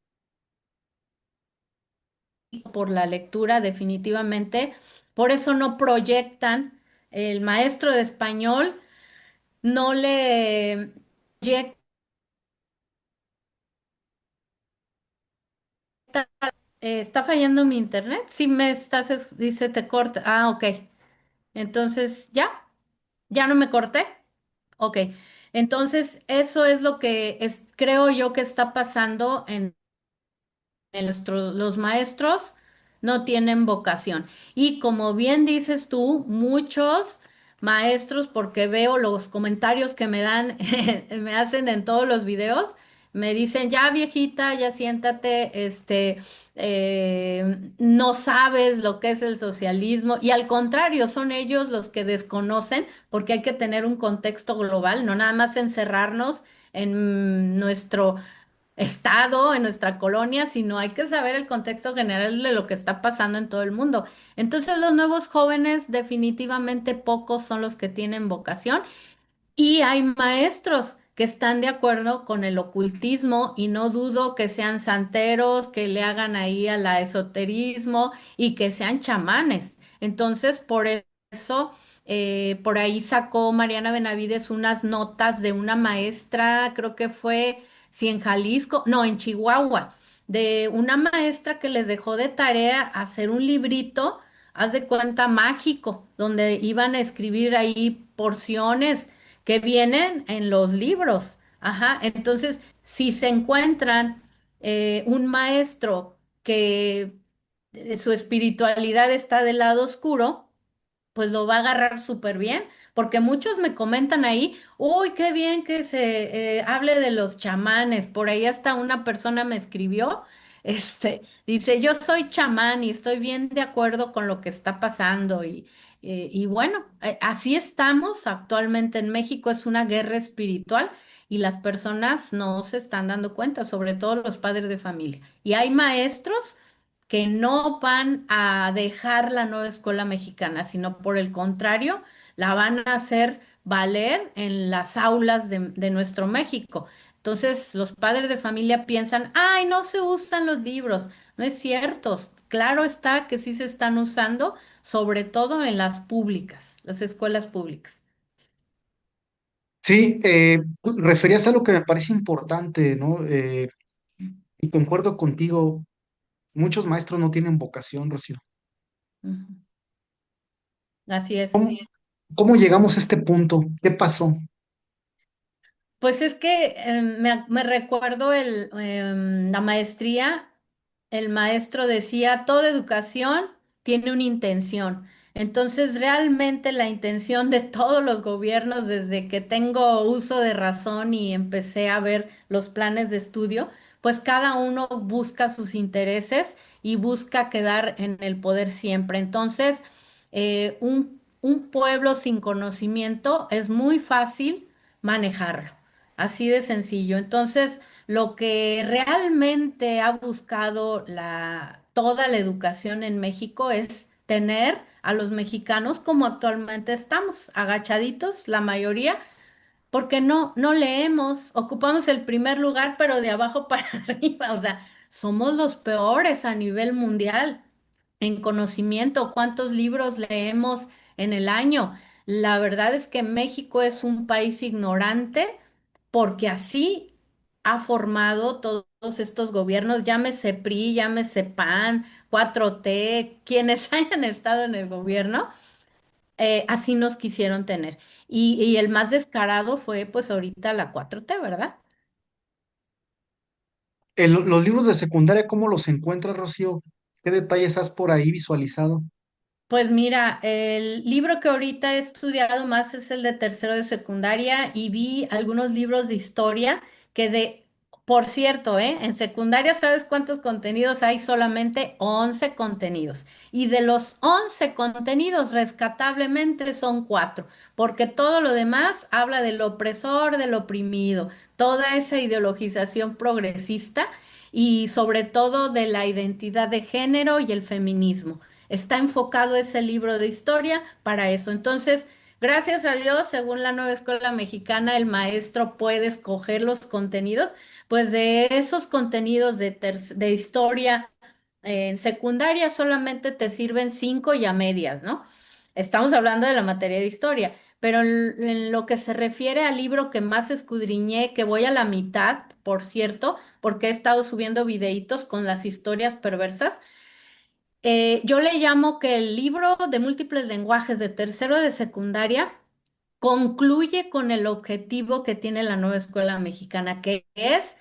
por la lectura definitivamente, por eso no proyectan el maestro de español, no le proyecta. ¿Está fallando mi internet? Si me estás, dice te corta. Ah, ok. Entonces, ¿ya no me corté? Ok. Entonces, eso es lo que creo yo que está pasando los maestros no tienen vocación. Y como bien dices tú, muchos maestros, porque veo los comentarios que me dan, me hacen en todos los videos, me dicen, ya viejita, ya siéntate, no sabes lo que es el socialismo. Y al contrario, son ellos los que desconocen, porque hay que tener un contexto global, no nada más encerrarnos en nuestro estado, en nuestra colonia, sino hay que saber el contexto general de lo que está pasando en todo el mundo. Entonces, los nuevos jóvenes, definitivamente pocos son los que tienen vocación y hay maestros que están de acuerdo con el ocultismo y no dudo que sean santeros, que le hagan ahí a la esoterismo y que sean chamanes. Entonces, por eso, por ahí sacó Mariana Benavides unas notas de una maestra, creo que fue, si en Jalisco, no, en Chihuahua, de una maestra que les dejó de tarea hacer un librito, haz de cuenta mágico, donde iban a escribir ahí porciones que vienen en los libros. Ajá, entonces, si se encuentran un maestro que su espiritualidad está del lado oscuro, pues lo va a agarrar súper bien, porque muchos me comentan ahí, uy, qué bien que se hable de los chamanes. Por ahí hasta una persona me escribió, dice, yo soy chamán y estoy bien de acuerdo con lo que está pasando. Y bueno, así estamos actualmente en México, es una guerra espiritual y las personas no se están dando cuenta, sobre todo los padres de familia. Y hay maestros que no van a dejar la nueva escuela mexicana, sino por el contrario, la van a hacer valer en las aulas de nuestro México. Entonces, los padres de familia piensan, ay, no se usan los libros. No es cierto. Claro está que sí se están usando, sobre todo en las públicas, las escuelas públicas. Sí, tú referías a algo que me parece importante, ¿no? Y concuerdo contigo, muchos maestros no tienen vocación, Rocío. Ujú. Así es. ¿Cómo, cómo llegamos a este punto? ¿Qué pasó? Pues es que me recuerdo la maestría, el maestro decía, toda educación tiene una intención. Entonces, realmente la intención de todos los gobiernos, desde que tengo uso de razón y empecé a ver los planes de estudio, pues cada uno busca sus intereses y busca quedar en el poder siempre. Entonces, un pueblo sin conocimiento es muy fácil manejarlo. Así de sencillo. Entonces, lo que realmente ha buscado toda la educación en México es tener a los mexicanos como actualmente estamos, agachaditos, la mayoría, porque no leemos, ocupamos el primer lugar, pero de abajo para arriba, o sea, somos los peores a nivel mundial en conocimiento. ¿Cuántos libros leemos en el año? La verdad es que México es un país ignorante porque así ha formado todos estos gobiernos, llámese PRI, llámese PAN, 4T, quienes hayan estado en el gobierno, así nos quisieron tener. Y el más descarado fue pues ahorita la 4T, ¿verdad? Los libros de secundaria, ¿cómo los encuentras, Rocío? ¿Qué detalles has por ahí visualizado? Pues mira, el libro que ahorita he estudiado más es el de tercero de secundaria y vi algunos libros de historia por cierto, en secundaria, ¿sabes cuántos contenidos hay? Solamente 11 contenidos. Y de los 11 contenidos, rescatablemente son 4, porque todo lo demás habla del opresor, del oprimido, toda esa ideologización progresista y sobre todo de la identidad de género y el feminismo. Está enfocado ese libro de historia para eso. Entonces, gracias a Dios, según la nueva escuela mexicana, el maestro puede escoger los contenidos, pues de esos contenidos de historia en secundaria solamente te sirven 5 y a medias, ¿no? Estamos hablando de la materia de historia, pero en lo que se refiere al libro que más escudriñé, que voy a la mitad, por cierto, porque he estado subiendo videitos con las historias perversas. Yo le llamo que el libro de múltiples lenguajes de tercero de secundaria concluye con el objetivo que tiene la nueva escuela mexicana, que es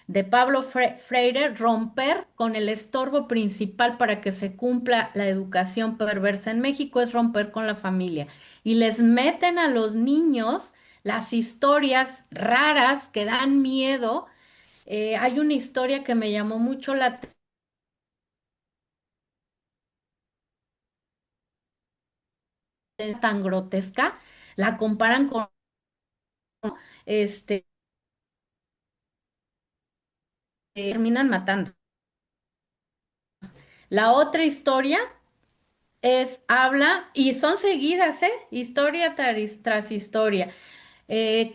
de Pablo Freire, romper con el estorbo principal para que se cumpla la educación perversa en México, es romper con la familia. Y les meten a los niños las historias raras que dan miedo. Hay una historia que me llamó mucho la atención, tan grotesca, la comparan con este, terminan matando. La otra historia habla, y son seguidas, ¿eh? Historia tras historia.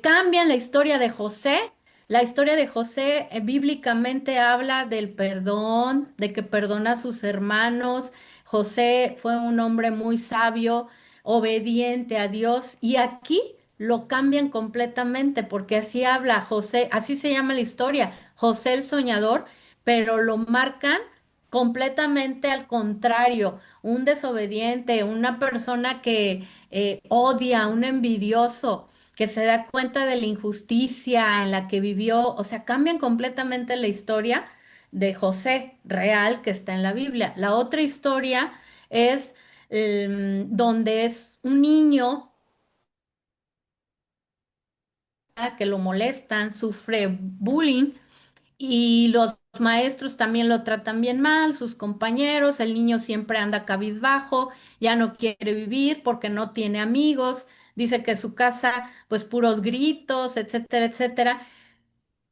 Cambian la historia de José. La historia de José bíblicamente habla del perdón, de que perdona a sus hermanos. José fue un hombre muy sabio, obediente a Dios, y aquí lo cambian completamente porque así habla José, así se llama la historia, José el soñador, pero lo marcan completamente al contrario, un desobediente, una persona que odia, un envidioso que se da cuenta de la injusticia en la que vivió, o sea, cambian completamente la historia de José real que está en la Biblia. La otra historia es donde es un niño que lo molestan, sufre bullying y los maestros también lo tratan bien mal, sus compañeros, el niño siempre anda cabizbajo, ya no quiere vivir porque no tiene amigos, dice que su casa, pues puros gritos, etcétera, etcétera,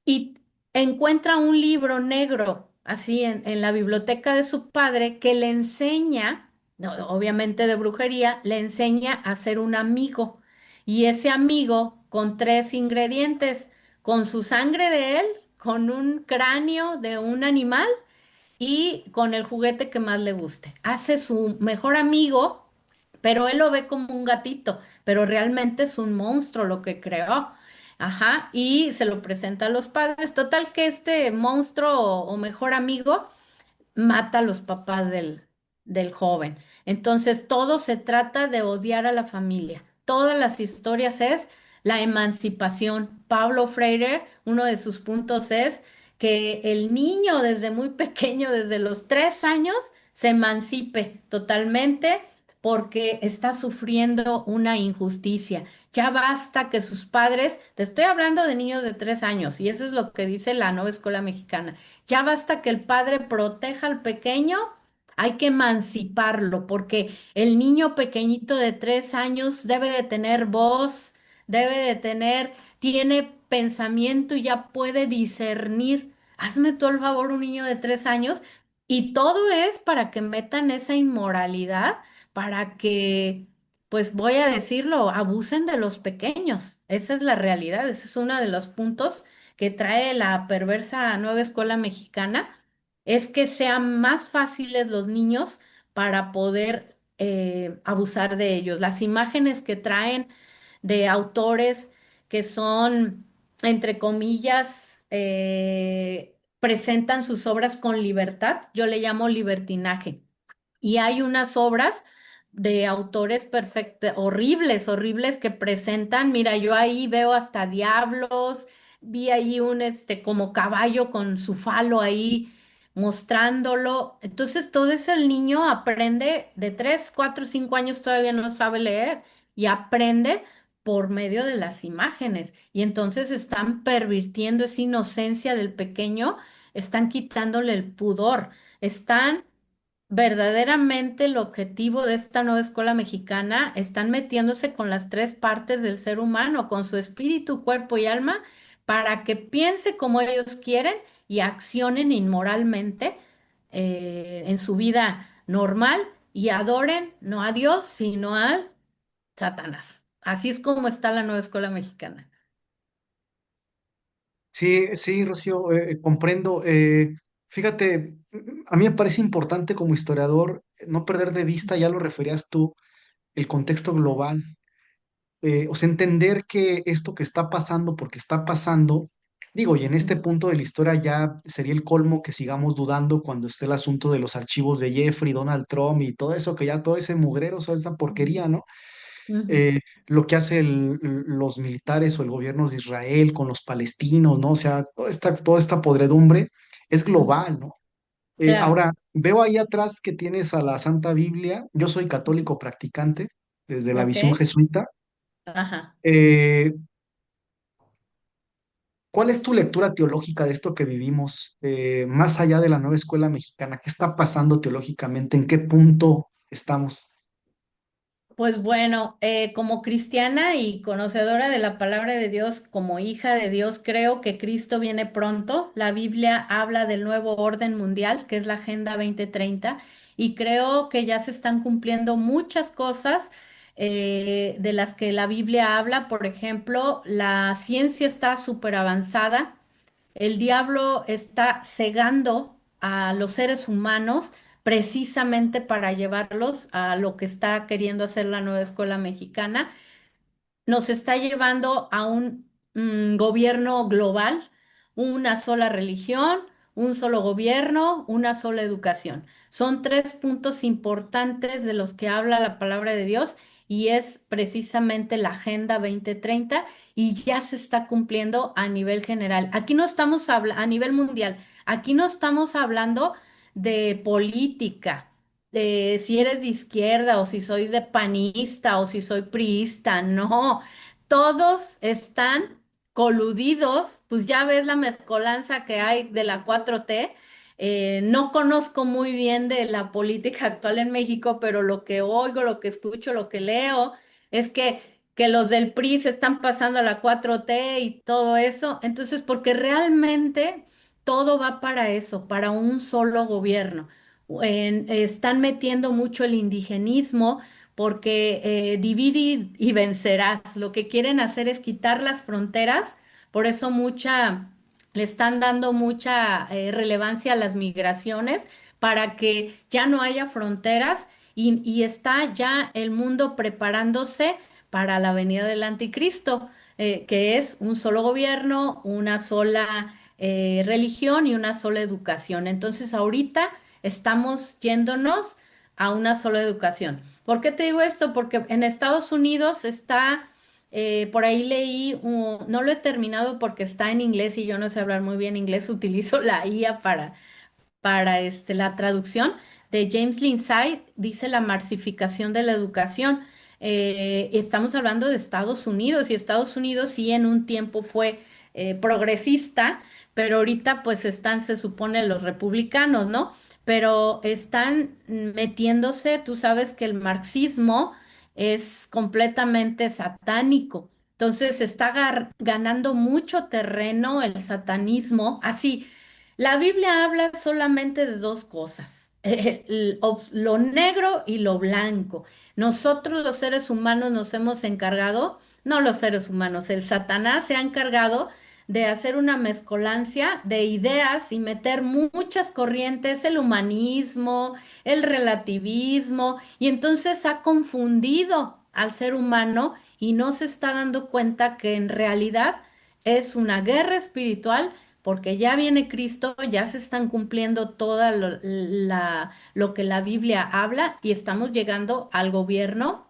y encuentra un libro negro así en la biblioteca de su padre, que le enseña, no, obviamente de brujería, le enseña a ser un amigo. Y ese amigo con tres ingredientes, con su sangre de él, con un cráneo de un animal y con el juguete que más le guste. Hace su mejor amigo, pero él lo ve como un gatito, pero realmente es un monstruo lo que creó. Ajá, y se lo presenta a los padres. Total que este monstruo o mejor amigo mata a los papás del joven. Entonces, todo se trata de odiar a la familia. Todas las historias es la emancipación. Pablo Freire, uno de sus puntos es que el niño desde muy pequeño, desde los 3 años, se emancipe totalmente porque está sufriendo una injusticia. Ya basta que sus padres, te estoy hablando de niños de 3 años, y eso es lo que dice la nueva escuela mexicana. Ya basta que el padre proteja al pequeño, hay que emanciparlo, porque el niño pequeñito de 3 años debe de tener voz, debe de tener, tiene pensamiento y ya puede discernir. Hazme tú el favor, un niño de 3 años, y todo es para que metan esa inmoralidad, para que, pues voy a decirlo, abusen de los pequeños. Esa es la realidad, ese es uno de los puntos que trae la perversa nueva escuela mexicana, es que sean más fáciles los niños para poder abusar de ellos. Las imágenes que traen de autores que son, entre comillas, presentan sus obras con libertad, yo le llamo libertinaje. Y hay unas obras de autores perfectos, horribles, horribles que presentan. Mira, yo ahí veo hasta diablos, vi ahí un como caballo con su falo ahí mostrándolo. Entonces, todo eso el niño aprende de 3, 4, 5 años, todavía no sabe leer y aprende por medio de las imágenes. Y entonces están pervirtiendo esa inocencia del pequeño, están quitándole el pudor, están verdaderamente el objetivo de esta nueva escuela mexicana, están metiéndose con las tres partes del ser humano, con su espíritu, cuerpo y alma, para que piense como ellos quieren y accionen inmoralmente en su vida normal y adoren no a Dios, sino al Satanás. Así es como está la nueva escuela mexicana. Sí, sí, Rocío, comprendo. Fíjate, a mí me parece importante como historiador no perder de vista, ya lo referías tú, el contexto global. O sea, entender que esto que está pasando, porque está pasando, digo, y en este Ujú, punto de la historia ya sería el colmo que sigamos dudando cuando esté el asunto de los archivos de Jeffrey, Donald Trump y todo eso, que ya todo ese mugrero, toda esa ujú, porquería, ¿no? ujú, eh, lo que hace los militares o el gobierno de Israel con los palestinos, ¿no? O sea, toda esta podredumbre es ujú. global, ¿no? Claro. Ahora, veo ahí atrás que tienes a la Santa Biblia. Yo soy católico practicante desde la Ok. visión jesuita. Ajá. Eh, ¿Cuál es tu lectura teológica de esto que vivimos, más allá de la nueva escuela mexicana? ¿Qué está pasando teológicamente? ¿En qué punto estamos? Pues bueno, como cristiana y conocedora de la palabra de Dios, como hija de Dios, creo que Cristo viene pronto. La Biblia habla del nuevo orden mundial, que es la Agenda 2030, y creo que ya se están cumpliendo muchas cosas de las que la Biblia habla. Por ejemplo, la ciencia está súper avanzada. El diablo está cegando a los seres humanos precisamente para llevarlos a lo que está queriendo hacer la nueva escuela mexicana. Nos está llevando a un gobierno global, una sola religión, un solo gobierno, una sola educación. Son tres puntos importantes de los que habla la palabra de Dios y es precisamente la Agenda 2030 y ya se está cumpliendo a nivel general. Aquí no estamos hablando, a nivel mundial, aquí no estamos hablando de política, de si eres de izquierda o si soy de panista o si soy priista, no, todos están coludidos, pues ya ves la mezcolanza que hay de la 4T. No conozco muy bien de la política actual en México, pero lo que oigo, lo que escucho, lo que leo, es que los del PRI se están pasando a la 4T y todo eso. Entonces, porque realmente todo va para eso, para un solo gobierno. Están metiendo mucho el indigenismo porque divide y vencerás. Lo que quieren hacer es quitar las fronteras, por eso le están dando mucha relevancia a las migraciones para que ya no haya fronteras y está ya el mundo preparándose para la venida del anticristo, que es un solo gobierno, una sola religión y una sola educación. Entonces, ahorita estamos yéndonos a una sola educación. ¿Por qué te digo esto? Porque en Estados Unidos está, por ahí leí, no lo he terminado porque está en inglés y yo no sé hablar muy bien inglés, utilizo la IA para la traducción de James Lindsay, dice la marxificación de la educación. Estamos hablando de Estados Unidos y Estados Unidos sí en un tiempo fue progresista, pero ahorita pues están, se supone, los republicanos, ¿no? Pero están metiéndose, tú sabes que el marxismo es completamente satánico. Entonces está ganando mucho terreno el satanismo, así. La Biblia habla solamente de dos cosas, lo negro y lo blanco. Nosotros los seres humanos nos hemos encargado, no los seres humanos, el Satanás se ha encargado de hacer una mezcolancia de ideas y meter muchas corrientes, el humanismo, el relativismo, y entonces ha confundido al ser humano y no se está dando cuenta que en realidad es una guerra espiritual porque ya viene Cristo, ya se están cumpliendo toda lo que la Biblia habla y estamos llegando al gobierno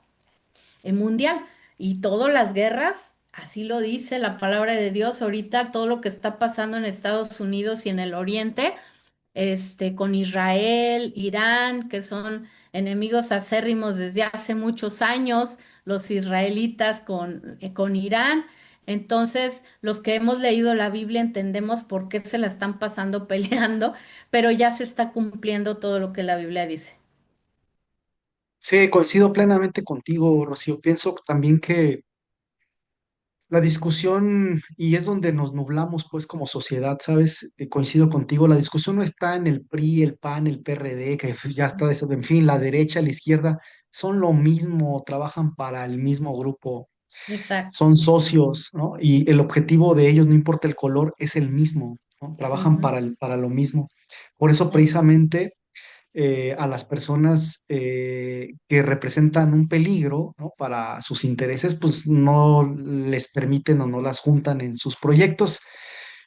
mundial y todas las guerras, así lo dice la palabra de Dios ahorita, todo lo que está pasando en Estados Unidos y en el Oriente con Israel, Irán, que son enemigos acérrimos desde hace muchos años, los israelitas con Irán. Entonces, los que hemos leído la Biblia entendemos por qué se la están pasando peleando, pero ya se está cumpliendo todo lo que la Biblia dice. Sí, coincido plenamente contigo, Rocío. Pienso también que la discusión, y es donde nos nublamos pues como sociedad, ¿sabes? Coincido contigo, la discusión no está en el PRI, el PAN, el PRD, que ya está, en fin, la derecha, la izquierda, son lo mismo, trabajan para el mismo grupo, Exacto. son socios, ¿no? Y el objetivo de ellos, no importa el color, es el mismo, ¿no? Trabajan Ujú, para lo mismo. Por eso así. precisamente a las personas que representan un peligro, ¿no? Para sus intereses, pues no les permiten o no las juntan en sus proyectos.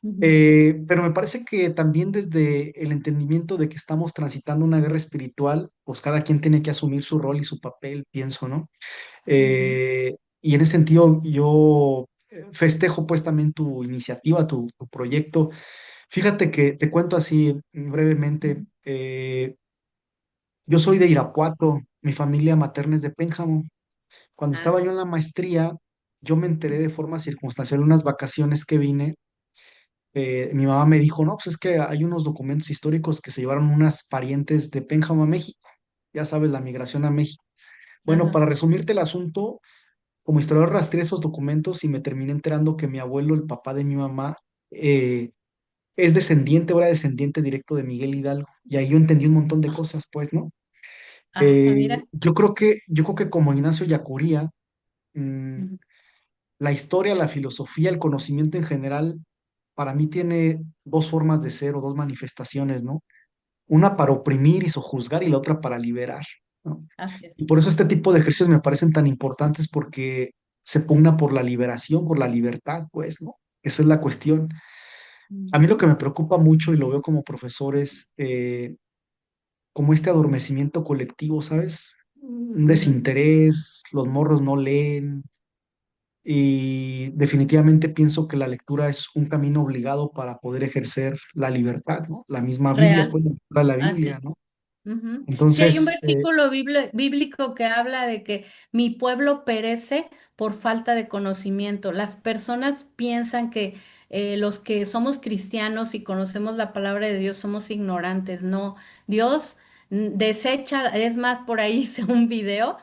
Ujú, Pero me parece que también desde el entendimiento de que estamos transitando una guerra espiritual, pues cada quien tiene que asumir su rol y su papel, pienso, ¿no? ujú, Y en ese sentido yo festejo pues también tu iniciativa, tu proyecto. Fíjate que te cuento así brevemente. ujú. Yo soy de Irapuato, mi familia materna es de Pénjamo. Cuando Ah, estaba yo en la maestría, yo me enteré de forma circunstancial en unas vacaciones que vine. Mi mamá me dijo, no, pues es que hay unos documentos históricos que se llevaron unas parientes de Pénjamo a México. Ya sabes, la migración a México. Bueno, ajá. para resumirte el asunto, como historiador rastreé esos documentos y me terminé enterando que mi abuelo, el papá de mi mamá, eh, es descendiente, o era descendiente directo de Miguel Hidalgo. Y ahí yo entendí un montón de Ah, cosas, pues, ¿no? mira. Yo creo que como Ignacio Yacuría, mm, Ujú, la historia, la filosofía, el conocimiento en general, para mí tiene dos formas de ser o dos manifestaciones, ¿no? Una para oprimir y sojuzgar y la otra para liberar, ¿no? así es. Y por eso este tipo de ejercicios me parecen tan importantes porque se pugna por la liberación, por la libertad, pues, ¿no? Esa es la cuestión. A mí lo que Ujú, me preocupa mucho y lo veo como profesor es como este adormecimiento colectivo, ¿sabes? Un ujú. desinterés, los morros no leen, y definitivamente pienso que la lectura es un camino obligado para poder ejercer la libertad, ¿no? La misma Biblia, Real, pues la lectura de la así Biblia, es. ¿no? Ujú. Sí, hay un Entonces, versículo bíblico que habla de que mi pueblo perece por falta de conocimiento. Las personas piensan que los que somos cristianos y conocemos la palabra de Dios somos ignorantes. No, Dios desecha, es más, por ahí hice un video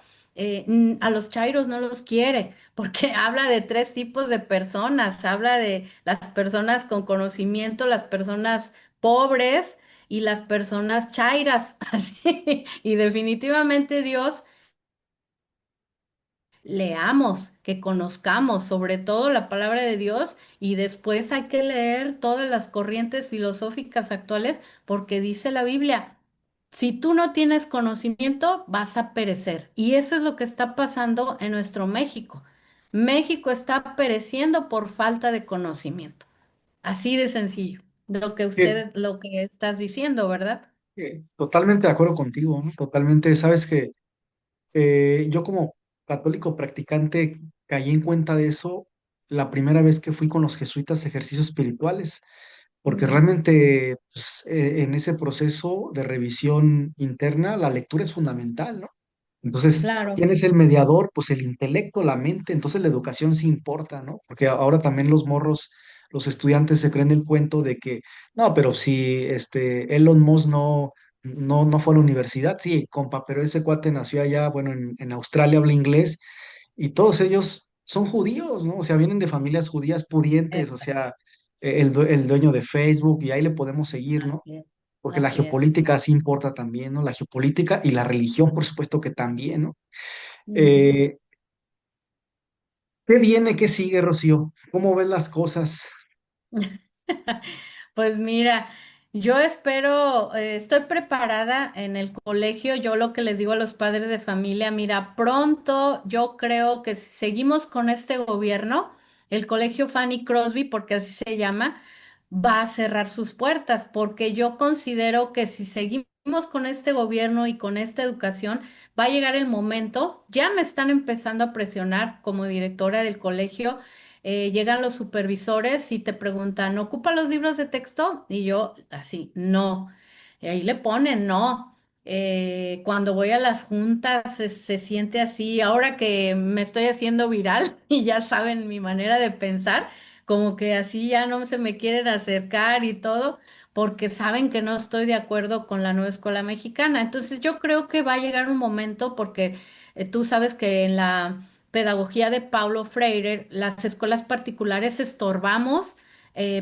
a los chairos no los quiere, porque habla de tres tipos de personas, habla de las personas con conocimiento, las personas pobres y las personas chairas, así, y definitivamente Dios leamos, que conozcamos sobre todo la palabra de Dios y después hay que leer todas las corrientes filosóficas actuales porque dice la Biblia, si tú no tienes conocimiento, vas a perecer. Y eso es lo que está pasando en nuestro México. México está pereciendo por falta de conocimiento. Así de sencillo. Que, Lo que estás diciendo, ¿verdad? totalmente de acuerdo contigo, ¿no? Totalmente, sabes que yo como católico practicante caí en cuenta de eso la primera vez que fui con los jesuitas a ejercicios espirituales, porque Ujú. realmente pues, en ese proceso de revisión interna la lectura es fundamental, ¿no? Entonces, Claro. ¿quién es el mediador? Pues el intelecto, la mente, entonces la educación sí importa, ¿no? Porque ahora también los morros, los estudiantes se creen el cuento de que, no, pero si Elon Musk no fue a la universidad, sí, compa, pero ese cuate nació allá, bueno, en Australia, habla inglés, y todos ellos son judíos, ¿no? O sea, vienen de familias judías pudientes, o Exacto. sea, el dueño de Facebook, y ahí le podemos seguir, ¿no? Así es. Porque la Así es. geopolítica sí importa también, ¿no? La geopolítica y la religión, por supuesto que también, ¿no? Ujú. Eh, ¿Qué viene? ¿Qué sigue, Rocío? ¿Cómo ves las cosas? Pues mira, yo espero, estoy preparada en el colegio. Yo lo que les digo a los padres de familia, mira, pronto yo creo que si seguimos con este gobierno, el colegio Fanny Crosby, porque así se llama, va a cerrar sus puertas, porque yo considero que si seguimos con este gobierno y con esta educación, va a llegar el momento, ya me están empezando a presionar como directora del colegio. Llegan los supervisores y te preguntan, ¿ocupa los libros de texto? Y yo así, no. Y ahí le ponen, no. Cuando voy a las juntas se siente así, ahora que me estoy haciendo viral y ya saben mi manera de pensar, como que así ya no se me quieren acercar y todo, porque saben que no estoy de acuerdo con la nueva escuela mexicana. Entonces yo creo que va a llegar un momento porque tú sabes que en la pedagogía de Paulo Freire, las escuelas particulares estorbamos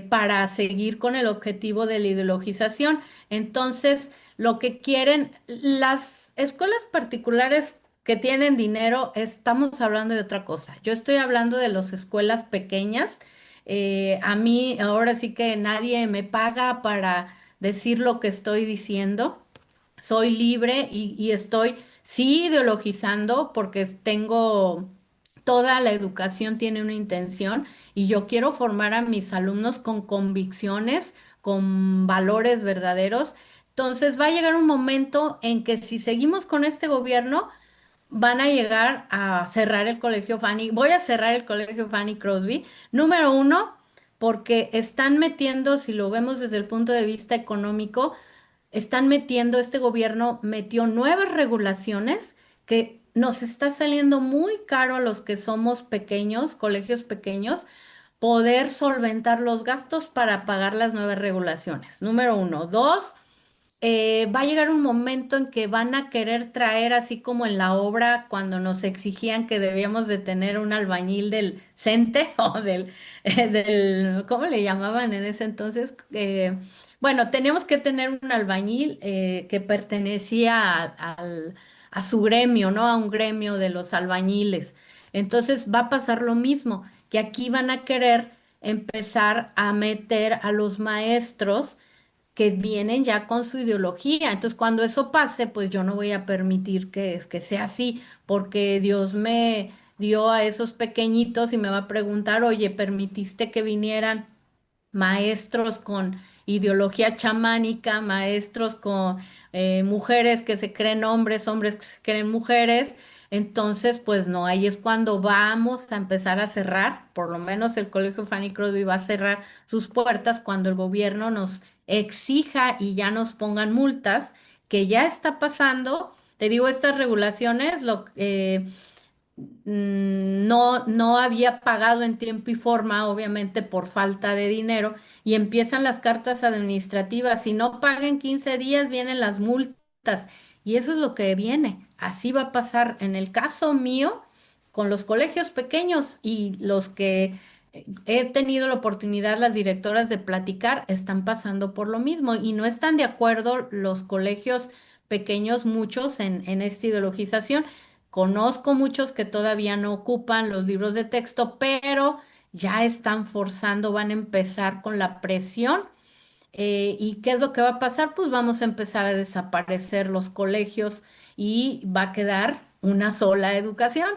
para seguir con el objetivo de la ideologización. Entonces, lo que quieren las escuelas particulares que tienen dinero, estamos hablando de otra cosa. Yo estoy hablando de las escuelas pequeñas. A mí ahora sí que nadie me paga para decir lo que estoy diciendo. Soy libre y estoy sí ideologizando porque tengo toda la educación tiene una intención y yo quiero formar a mis alumnos con convicciones, con valores verdaderos. Entonces va a llegar un momento en que si seguimos con este gobierno, van a llegar a cerrar el colegio Fanny. Voy a cerrar el colegio Fanny Crosby. Número uno, porque están metiendo, si lo vemos desde el punto de vista económico, están metiendo, este gobierno metió nuevas regulaciones que nos está saliendo muy caro a los que somos pequeños, colegios pequeños, poder solventar los gastos para pagar las nuevas regulaciones. Número uno. Dos, va a llegar un momento en que van a querer traer, así como en la obra, cuando nos exigían que debíamos de tener un albañil del CENTE o ¿cómo le llamaban en ese entonces? Bueno, teníamos que tener un albañil que pertenecía a su gremio, ¿no? A un gremio de los albañiles. Entonces va a pasar lo mismo, que aquí van a querer empezar a meter a los maestros que vienen ya con su ideología. Entonces, cuando eso pase, pues yo no voy a permitir que sea así, porque Dios me dio a esos pequeñitos y me va a preguntar, oye, ¿permitiste que vinieran maestros con ideología chamánica, maestros con mujeres que se creen hombres, hombres que se creen mujeres? Entonces, pues no, ahí es cuando vamos a empezar a cerrar, por lo menos el Colegio Fanny Crosby va a cerrar sus puertas cuando el gobierno nos exija y ya nos pongan multas, que ya está pasando. Te digo, estas regulaciones, no había pagado en tiempo y forma, obviamente por falta de dinero, y empiezan las cartas administrativas. Si no pagan 15 días, vienen las multas, y eso es lo que viene. así va a pasar en el caso mío con los colegios pequeños y los que he tenido la oportunidad, las directoras de platicar, están pasando por lo mismo y no están de acuerdo los colegios pequeños, muchos en esta ideologización. Conozco muchos que todavía no ocupan los libros de texto, pero ya están forzando, van a empezar con la presión. ¿Y qué es lo que va a pasar? Pues vamos a empezar a desaparecer los colegios y va a quedar una sola educación,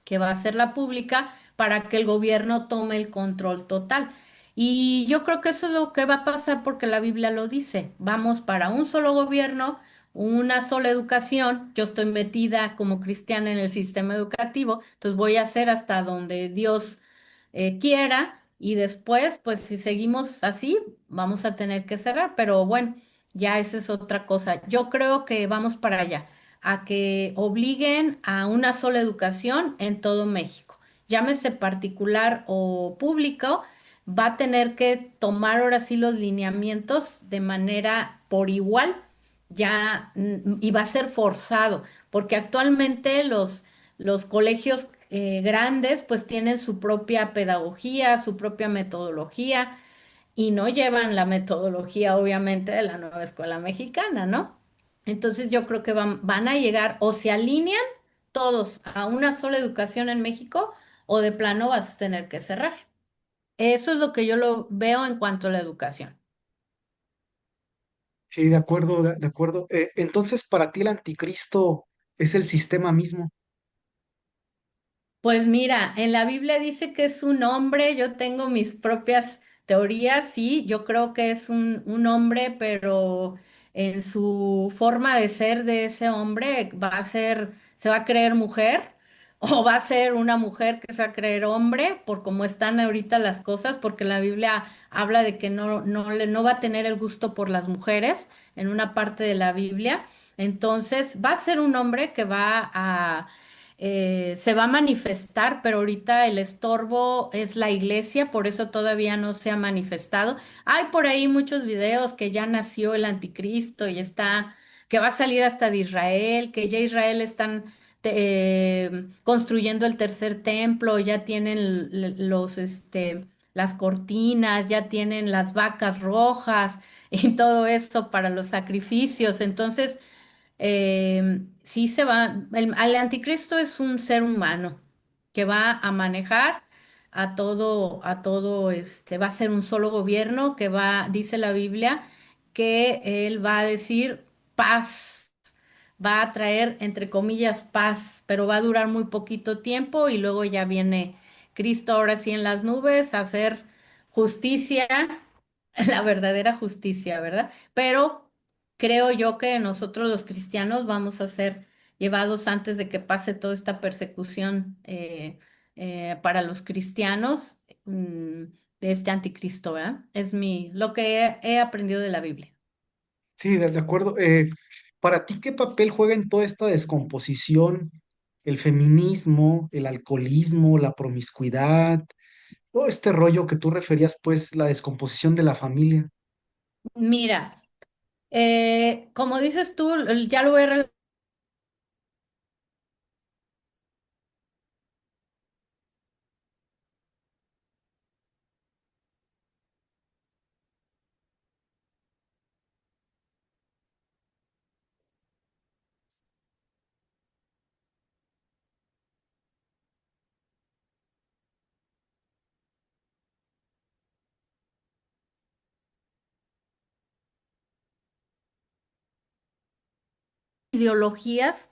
que va a ser la pública, para que el gobierno tome el control total. Y yo creo que eso es lo que va a pasar porque la Biblia lo dice. Vamos para un solo gobierno, una sola educación. Yo estoy metida como cristiana en el sistema educativo, entonces voy a hacer hasta donde Dios quiera y después, pues si seguimos así, vamos a tener que cerrar. Pero bueno, ya esa es otra cosa. Yo creo que vamos para allá a que obliguen a una sola educación en todo México. Llámese particular o público, va a tener que tomar ahora sí los lineamientos de manera por igual, ya, y va a ser forzado, porque actualmente los colegios grandes pues tienen su propia pedagogía, su propia metodología y no llevan la metodología, obviamente, de la nueva escuela mexicana, ¿no? Entonces yo creo que van a llegar o se alinean todos a una sola educación en México o de plano vas a tener que cerrar. Eso es lo que yo lo veo en cuanto a la educación. Sí, de acuerdo, de acuerdo. Entonces, para ti el anticristo es el sistema mismo. Pues mira, en la Biblia dice que es un hombre, yo tengo mis propias teorías, sí, yo creo que es un hombre, pero en su forma de ser de ese hombre va a ser, se va a creer mujer o va a ser una mujer que se va a creer hombre por cómo están ahorita las cosas, porque la Biblia habla de que no va a tener el gusto por las mujeres en una parte de la Biblia. Entonces va a ser un hombre que va a se va a manifestar, pero ahorita el estorbo es la iglesia, por eso todavía no se ha manifestado. Hay por ahí muchos videos que ya nació el anticristo y está, que va a salir hasta de Israel, que ya Israel están construyendo el tercer templo, ya tienen las cortinas, ya tienen las vacas rojas y todo eso para los sacrificios. Entonces, sí se va, el anticristo es un ser humano que va a manejar va a ser un solo gobierno que va, dice la Biblia, que él va a decir paz, va a traer, entre comillas, paz, pero va a durar muy poquito tiempo y luego ya viene Cristo ahora sí en las nubes a hacer justicia, la verdadera justicia, ¿verdad? Pero creo yo que nosotros los cristianos vamos a ser llevados antes de que pase toda esta persecución para los cristianos de este anticristo, ¿verdad? Es lo que he aprendido de la Biblia. Sí, de acuerdo. Para ti, ¿qué papel juega en toda esta descomposición el feminismo, el alcoholismo, la promiscuidad, todo este rollo que tú referías, pues, la descomposición de la familia? Mira, como dices tú, ya lo he ideologías